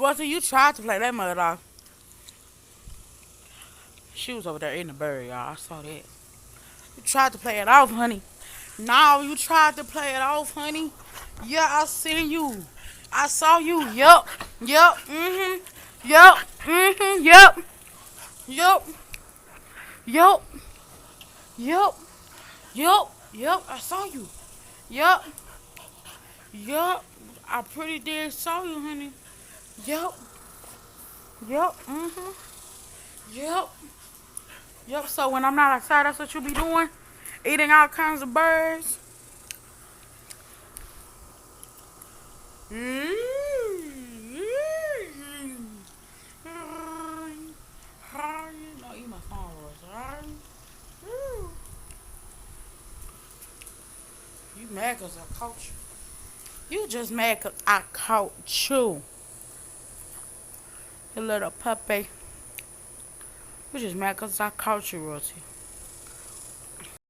Rosie, you tried to play that mother off. She was over there in the bird, y'all. I saw that. You tried to play it off, honey. No, you tried to play it off, honey. Yeah, I seen you. I saw you. Yup. Yup. Mm-hmm. Yup. Mm-hmm. Yup. Yup. Yup. Yup. Yup. Yup. I saw you. Yup. Yup. I pretty did saw you, honey. Yup. Yup. Mm-hmm. Yup. Yup. So when I'm not outside, that's what you be doing? Eating all kinds of birds? Mm-hmm. No, eat my phone, Rosie. You mad because I caught you. You just mad because I caught you. You little puppy. You just mad because I caught you, Rosie.